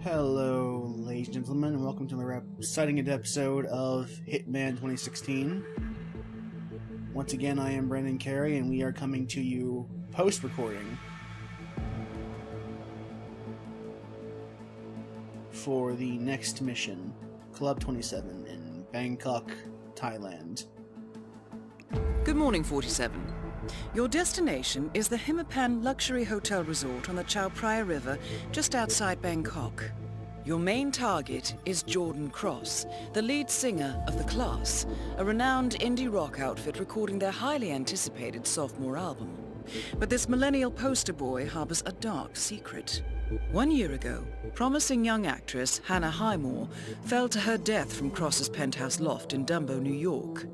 Hello, ladies and gentlemen, and welcome to another exciting episode of Hitman 2016. Once again, I am Brandon Carey, and we are coming to you post-recording for the next mission, Club 27 in Bangkok, Thailand. Good morning, 47. Your destination is the Hitman luxury hotel resort on the Chao Phraya River, just outside Bangkok. Your main target is Jordan Cross, the lead singer of The Class, a renowned indie rock outfit recording their highly anticipated sophomore album. But this millennial poster boy harbors a dark secret. 1 year ago, promising young actress Hannah Highmore fell to her death from Cross's penthouse loft in Dumbo, New York.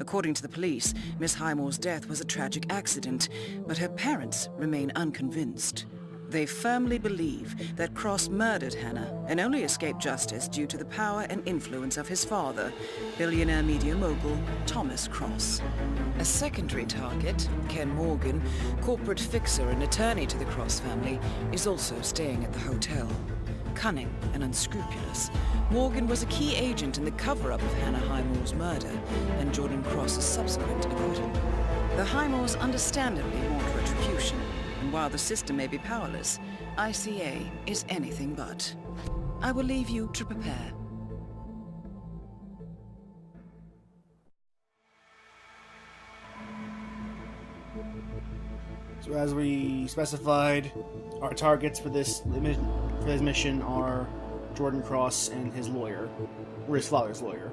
According to the police, Miss Highmore's death was a tragic accident, but her parents remain unconvinced. They firmly believe that Cross murdered Hannah and only escaped justice due to the power and influence of his father, billionaire media mogul Thomas Cross. A secondary target, Ken Morgan, corporate fixer and attorney to the Cross family, is also staying at the hotel. Cunning and unscrupulous, Morgan was a key agent in the cover-up of Hannah Highmore's murder and Jordan Cross's subsequent acquittal. The Highmores understandably want retribution, and while the system may be powerless, ICA is anything but. I will leave you to prepare. So as we specified, our targets for this mission are Jordan Cross and his lawyer, or his father's lawyer.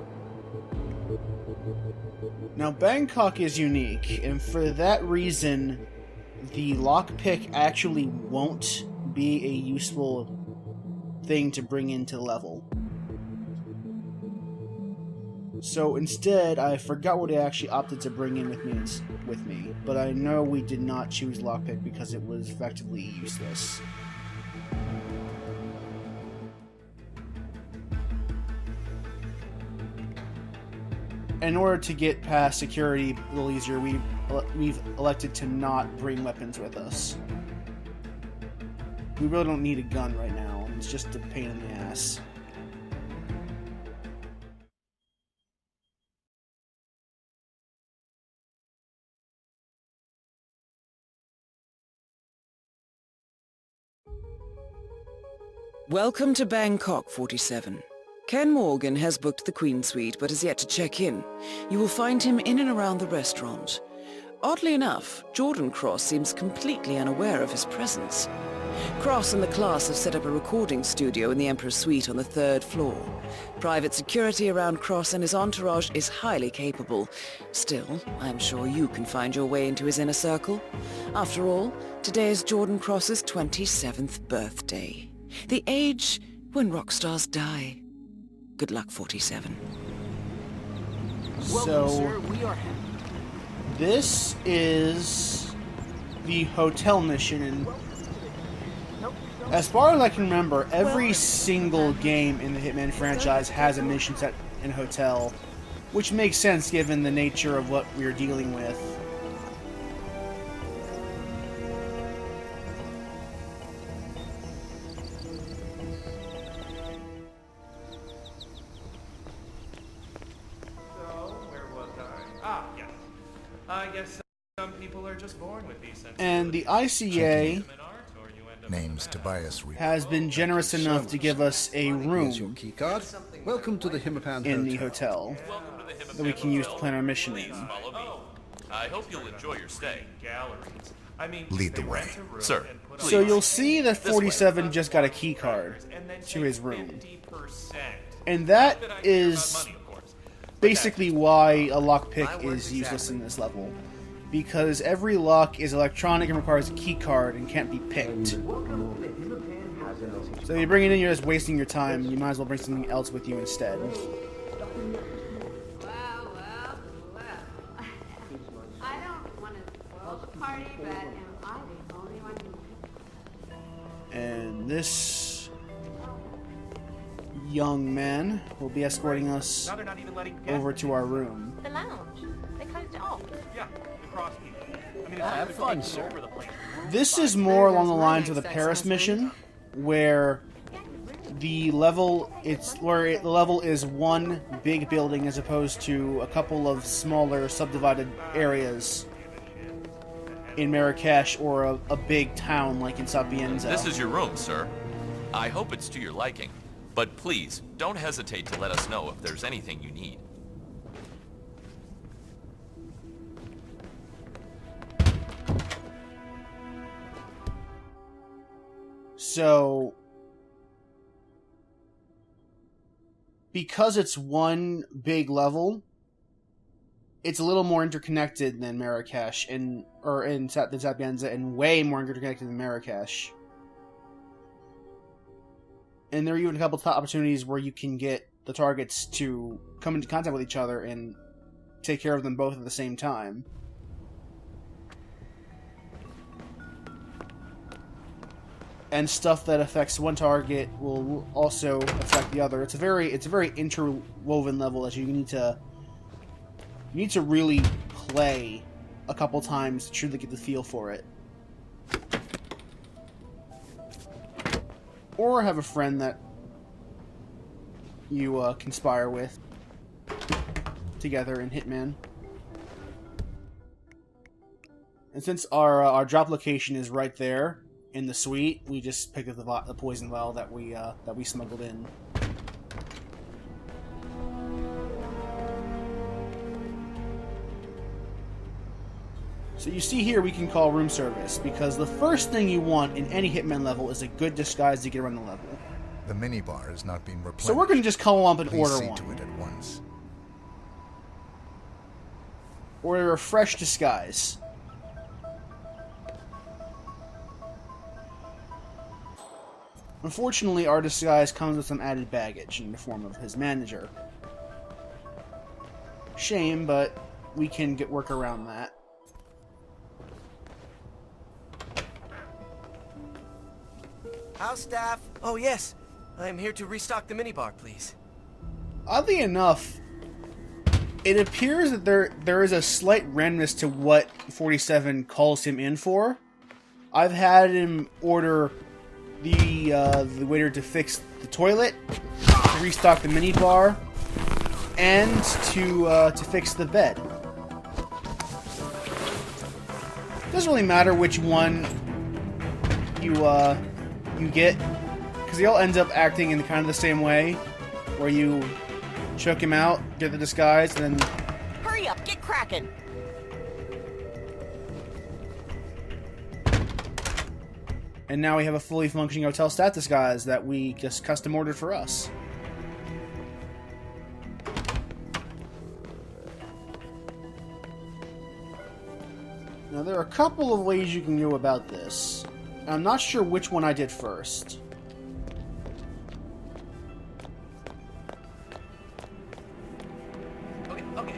Now, Bangkok is unique, and for that reason, the lockpick actually won't be a useful thing to bring into the level. So instead, I forgot what I actually opted to bring in with me, but I know we did not choose lockpick because it was effectively useless. In order to get past security a little easier, we've elected to not bring weapons with us. We really don't need a gun right now, and it's just a pain in the ass. Welcome to Bangkok, 47. Ken Morgan has booked the Queen Suite but has yet to check in. You will find him in and around the restaurant. Oddly enough, Jordan Cross seems completely unaware of his presence. Cross and the Class have set up a recording studio in the Emperor's Suite on the 3rd floor. Private security around Cross and his entourage is highly capable. Still, I'm sure you can find your way into his inner circle. After all, today is Jordan Cross's 27th birthday. The age when rock stars die. Good luck, 47. So, this is the hotel mission, and as far as I can remember, every single game in the Hitman franchise has a mission set in a hotel, which makes sense given the nature of what we're dealing with. I guess some people are just born with these senses. And the ICA Name's Tobias Reed. has been generous enough to give us a Here's your room key card. Welcome to the Hitman in the hotel that we can use to plan our mission in. Follow me. I hope you'll enjoy your stay. Galleries. I mean, Lead the way. Sir, So you'll see that 47 just got a key card to his room. And that is basically why a lockpick is useless in this level. Because every lock is electronic and requires a key card and can't be picked. So if you bring it in, you're just wasting your time, and you might as well bring something else with you instead. Well. I don't want to spoil the party, but am I the only one who... And this young man will be escorting us Now they're not even letting over to our room. The lounge. They closed it off. Yeah, the cross people. I mean, Have fun, sir. This is more along the lines of the Paris mission, where the level the level is one big building as opposed to a couple of smaller subdivided areas in Marrakesh or a big town like in Sapienza. This is your room, sir. I hope it's to your liking. But please, don't hesitate to let us know if there's anything you need. So, because it's one big level, it's a little more interconnected than Marrakesh, than Sapienza, and way more interconnected than Marrakesh. And there are even a couple of opportunities where you can get the targets to come into contact with each other and take care of them both at the same time. And stuff that affects one target will also affect the other. It's a very interwoven level that you need to really play a couple times to truly get the feel for it. Or have a friend that you conspire with together in Hitman. And since our drop location is right there in the suite, we just pick up the poison vial that we smuggled in. So you see here we can call room service, because the first thing you want in any Hitman level is a good disguise to get around the level. The minibar is not being replenished. So we're going to just call up and Please order see one. to it at once. Order a fresh disguise. Unfortunately, our disguise comes with some added baggage in the form of his manager. Shame, but we can work around that. House staff. Oh, yes. I am here to restock the minibar, please. Oddly enough, it appears that there is a slight randomness to what 47 calls him in for. I've had him order the waiter to fix the toilet, to restock the minibar, and to fix the bed. Doesn't really matter which one you get, because they all end up acting in kind of the same way, where you choke him out, get the disguise, and then... Hurry up, get cracking! And now we have a fully functioning hotel staff disguise that we just custom ordered for us. Now there are a couple of ways you can go about this. I'm not sure which one I did first.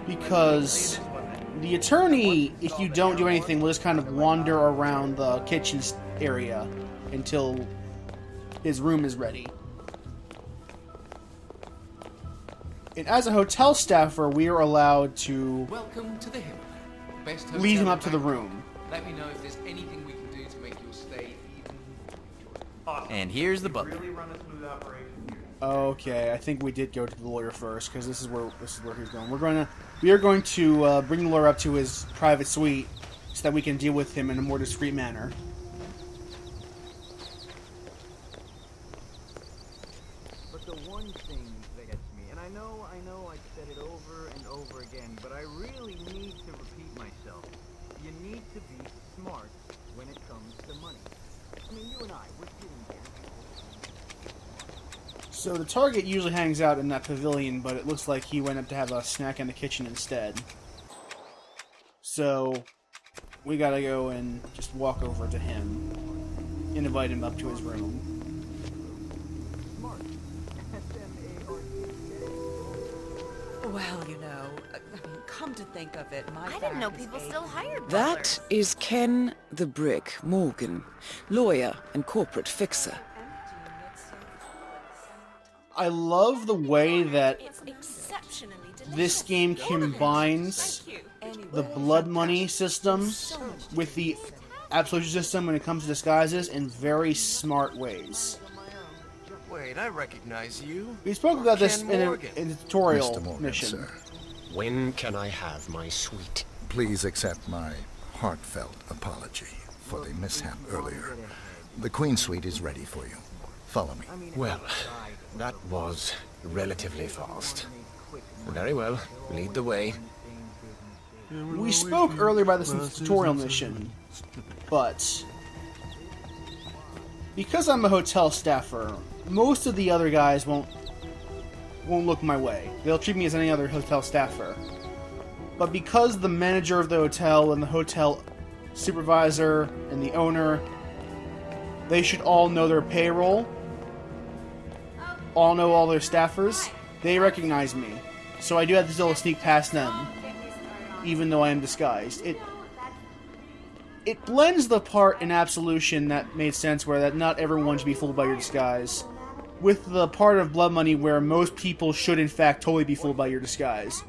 Because the attorney, if you don't do anything, will just kind of wander around the kitchen area until his room is ready. And as a hotel staffer, we are allowed to Welcome to the Hitman. Best hotel lead him up to the in room. Let me know if there's anything we can do to make your stay even more enjoyable. And here's the butler. Really run a smooth operation here. Okay, I think we did go to the lawyer first, because this is where he's going. We are going to bring the lawyer up to his private suite so that we can deal with him in a more discreet manner. But the one thing that gets me, and I know I've said it over and over again, but I really need to repeat myself. You need to be smart when it comes to money. I mean, you and I, we're sitting here. So the target usually hangs out in that pavilion, but it looks like he went up to have a snack in the kitchen instead. So we gotta go and just walk over to him and invite him up to his room. Smart. Well, you know, I mean, come to think of it, my I didn't know people still hired That butlers. is Ken the Brick Morgan, lawyer and corporate fixer. I love the way that It's exceptionally delicious. this game combines the blood money system with the absolution system when it comes to disguises in very smart ways. Wait, I recognize you. We spoke about this Ken in Morgan. a tutorial Mr. Morgan, mission. sir. When can I have my suite? Please accept my heartfelt apology for the mishap earlier. The Queen Suite is ready for you. Follow me. Well, that was relatively fast. Very well. Lead the way. We spoke earlier about this in the tutorial mission, but because I'm a hotel staffer, most of the other guys won't look my way. They'll treat me as any other hotel staffer. But because the manager of the hotel and the hotel supervisor and the owner, they should all know their payroll, all know all their staffers, they recognize me. So I do have to still sneak past them, even though I am disguised. It blends the part in Absolution that made sense, where that not everyone should be fooled by your disguise, with the part of Blood Money where most people should in fact totally be fooled by your disguise.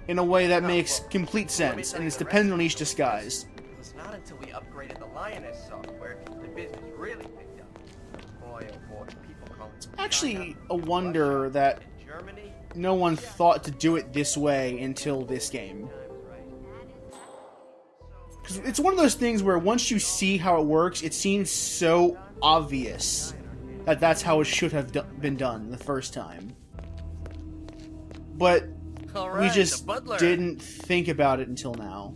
In a way that makes complete sense, and it's dependent on each disguise. It was not until we upgraded the Lioness software the business really picked up. Boy, oh boy, people call it... Actually, a wonder that Germany? no one thought to do it this way until this game. Because it's one of those things where once you see how it works, it seems so obvious that that's how it should have been done the first time. But we just didn't think about it until now.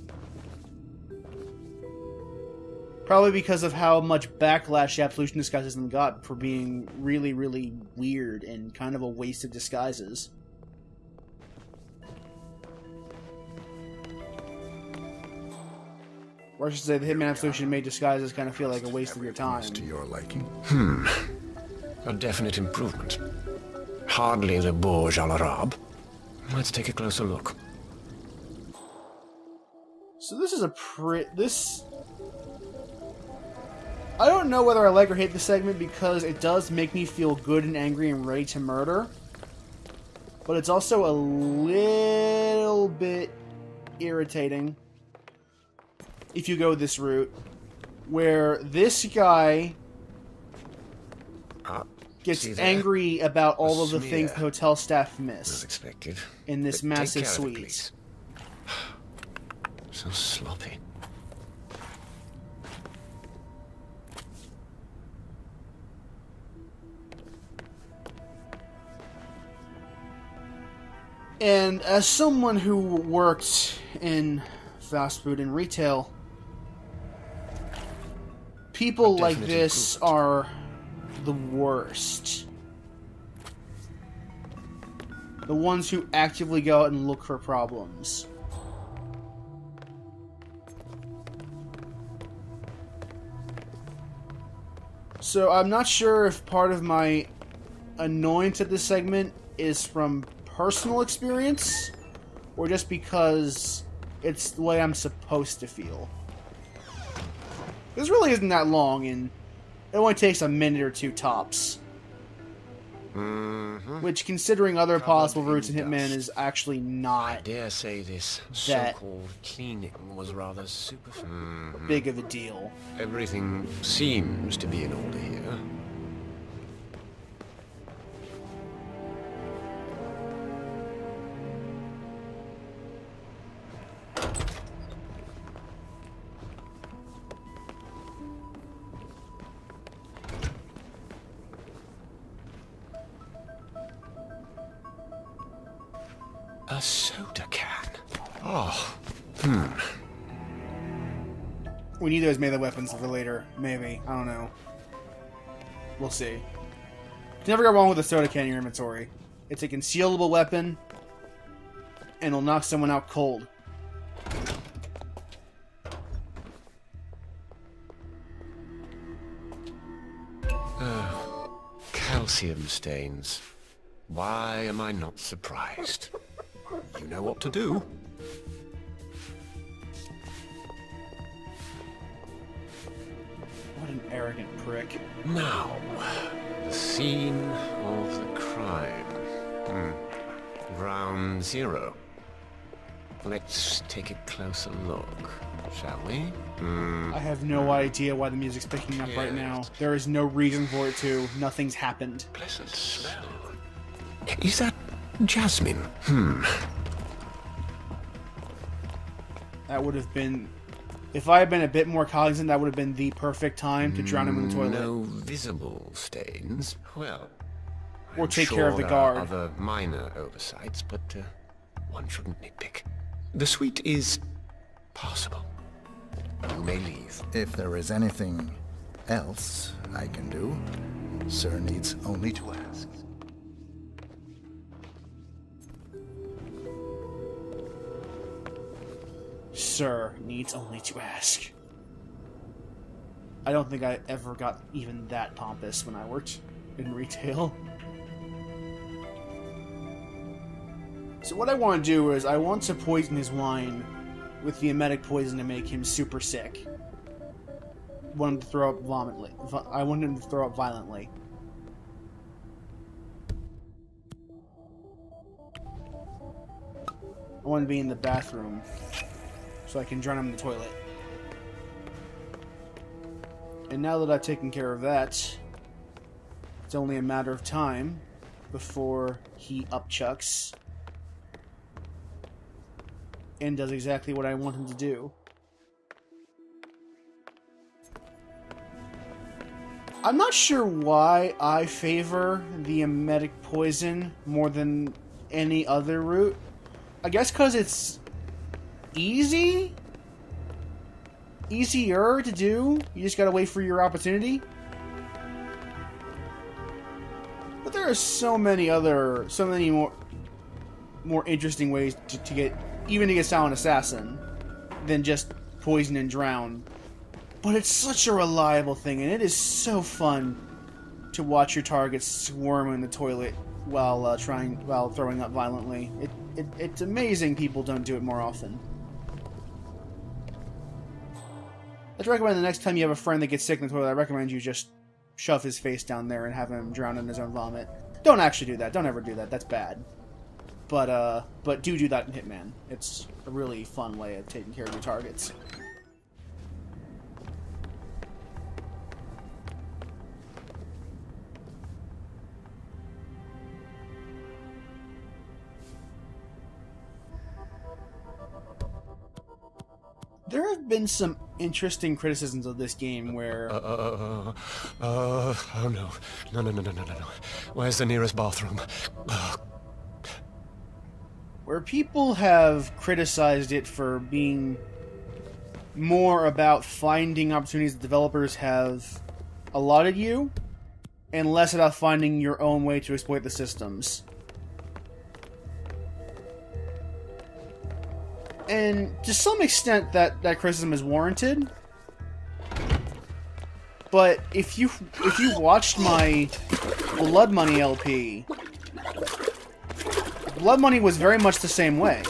Probably because of how much backlash the Absolution disguises got for being really, really weird and kind of a waste of disguises. Or I should say, the Hitman Absolution made disguises kind of feel like a waste of your time. To your liking. A definite improvement. Hardly the Burj Al Arab. Let's take a closer look. So this is I don't know whether I like or hate this segment because it does make me feel good and angry and ready to murder. But it's also a little bit irritating if you go this route, where this guy gets angry about all of the things the hotel staff miss in this massive suite. So sloppy. And as someone who worked in fast food and retail, people like this are the worst. The ones who actively go out and look for problems. So I'm not sure if part of my annoyance at this segment is from personal experience, or just because it's the way I'm supposed to feel. This really isn't that long, and it only takes a minute or two tops. Which, considering other possible routes in Hitman, is actually not I dare say this so-called cleaning was rather superficial. big of a deal. Everything seems to be in order here. A soda can. Oh. We need those melee weapons for later. Maybe. I don't know. We'll see. You never go wrong with a soda can in your inventory. It's a concealable weapon, and it'll knock someone out cold. Calcium stains. Why am I not surprised? You know what to do. What an arrogant prick. Now, the scene of the crime. Ground zero. Let's take a closer look, shall we? I have no idea why the music's picking up right now. There is no reason for it to. Nothing's happened. Pleasant smell. Is that jasmine? That would have been... If I had been a bit more cognizant, that would have been the perfect time to drown him in the toilet. No visible stains. Well, Or I'm take sure care of the there guard. are other minor oversights, but one shouldn't nitpick. The suite is passable. You may leave. If there is anything else I can do, sir needs only to ask. Sir needs only to ask. I don't think I ever got even that pompous when I worked in retail. So what I want to do is I want to poison his wine with the emetic poison to make him super sick. I want him to throw up I want him to throw up violently. I want to be in the bathroom so I can drown him in the toilet. And now that I've taken care of that, it's only a matter of time before he upchucks and does exactly what I want him to do. I'm not sure why I favor the emetic poison more than any other route. I guess because it's easier to do. You just gotta wait for your opportunity. But there are so many more interesting ways to get Silent Assassin than just poison and drown. But it's such a reliable thing, and it is so fun to watch your targets swarm in the toilet while throwing up violently. It's amazing people don't do it more often. I'd recommend the next time you have a friend that gets sick in the toilet, I recommend you just shove his face down there and have him drown in his own vomit. Don't actually do that. Don't ever do that. That's bad. But do that in Hitman. It's a really fun way of taking care of your targets. There have been some interesting criticisms of this game where... oh no. No. Where's the nearest bathroom? Where people have criticized it for being more about finding opportunities that developers have allotted you, and less about finding your own way to exploit the systems. And to some extent, that criticism is warranted. But if you watched my Blood Money LP, Blood Money was very much the same way.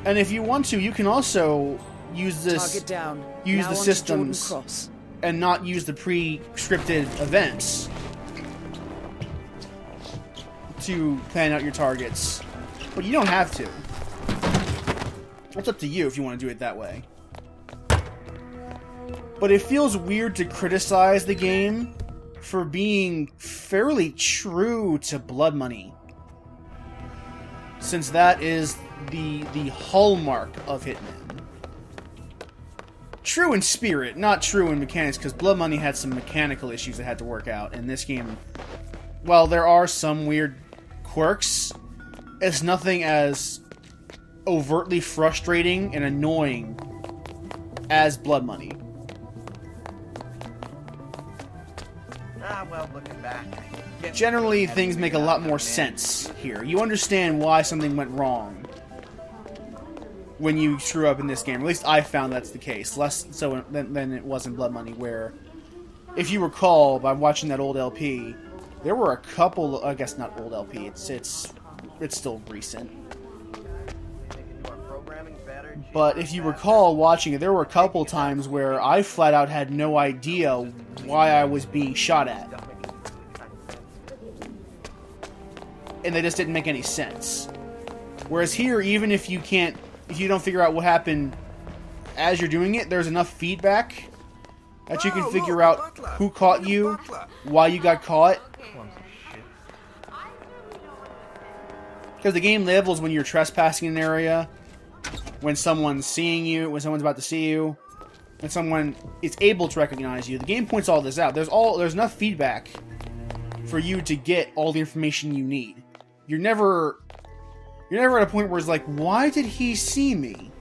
And if you want to, you can also use Target down. use Now the onto systems Jordan Cross. and not use the pre-scripted events to plan out your targets. But you don't have to. It's up to you if you want to do it that way. But it feels weird to criticize the game for being fairly true to Blood Money, since that is the hallmark of Hitman. True in spirit, not true in mechanics, because Blood Money had some mechanical issues that had to work out. And this game, while there are some weird quirks, it's nothing as overtly frustrating and annoying as Blood Money. Well, looking back... Generally, things make a lot more sense here. You understand why something went wrong when you screw up in this game. At least I found that's the case. Less so than it was in Blood Money, where, if you recall, by watching that old LP, there were a couple... I guess not old LP. It's still recent. But if you recall watching it, there were a couple times where I flat out had no idea why I was being shot at. And they just didn't make any sense. Whereas here, even if you don't figure out what happened as you're doing it, there's enough feedback that you can figure out who caught you, why you got caught. Because the game labels when you're trespassing in an area, when someone's seeing you, when someone's about to see you, when someone is able to recognize you. The game points all this out. There's enough feedback for you to get all the information you need. You're never at a point where it's like, why did he see me?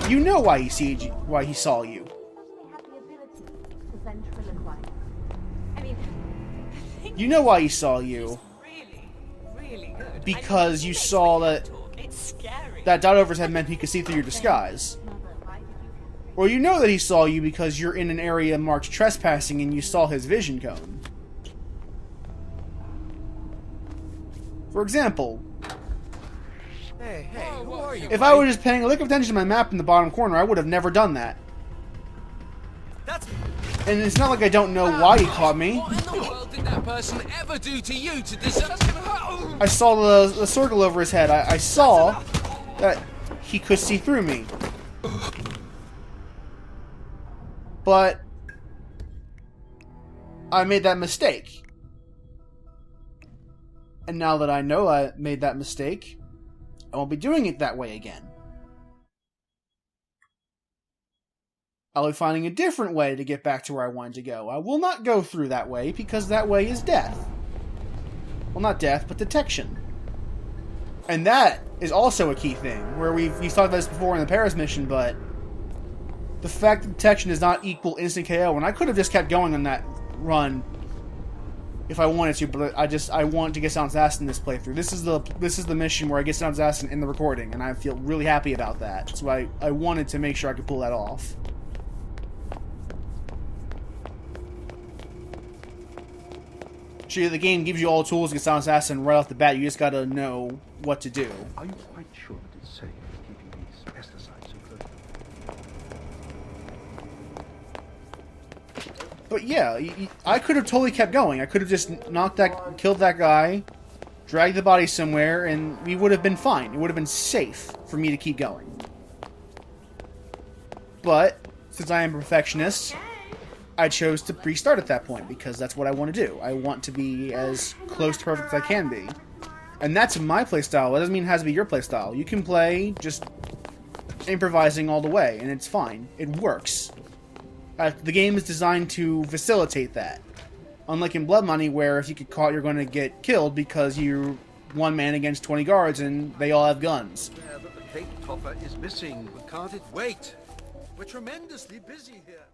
You know why he saw you. You know why he saw you. Because you saw that dot over his head meant he could see through your disguise. Or you know that he saw you because you're in an area marked trespassing and you saw his vision cone. For example, Hey, who are you? if I was just paying a lick of attention to my map in the bottom corner, I would have never done that. And it's not like I don't know why he caught me. What in the world did that person ever do to you to deserve? I saw the circle over his head. I saw that he could see through me. But I made that mistake. And now that I know I made that mistake, I won't be doing it that way again. I'll be finding a different way to get back to where I wanted to go. I will not go through that way, because that way is death. Well, not death, but detection. And that is also a key thing, where we've talked about this before in the Paris mission, but the fact that detection does not equal instant KO, and I could have just kept going on that run if I wanted to, but I want to get Silent Assassin in this playthrough. This is the mission where I get Silent Assassin in the recording, and I feel really happy about that. So I wanted to make sure I could pull that off. Actually, the game gives you all the tools to get Silent Assassin right off the bat. You just gotta know what to do. Are you quite sure that it's safe keeping these pesticides so close? But yeah, I could have totally kept going. I could have just killed that guy, dragged the body somewhere, and we would have been fine. It would have been safe for me to keep going. But since I am a perfectionist, I chose to restart at that point, because that's what I want to do. I want to be as close to perfect as I can be. And that's my playstyle. That doesn't mean it has to be your playstyle. You can play just improvising all the way, and it's fine. It works. The game is designed to facilitate that. Unlike in Blood Money, where if you get caught, you're going to get killed because you're one man against 20 guards, and they all have guns. Yeah, but the cake topper is missing. Can't it wait? We're tremendously busy here.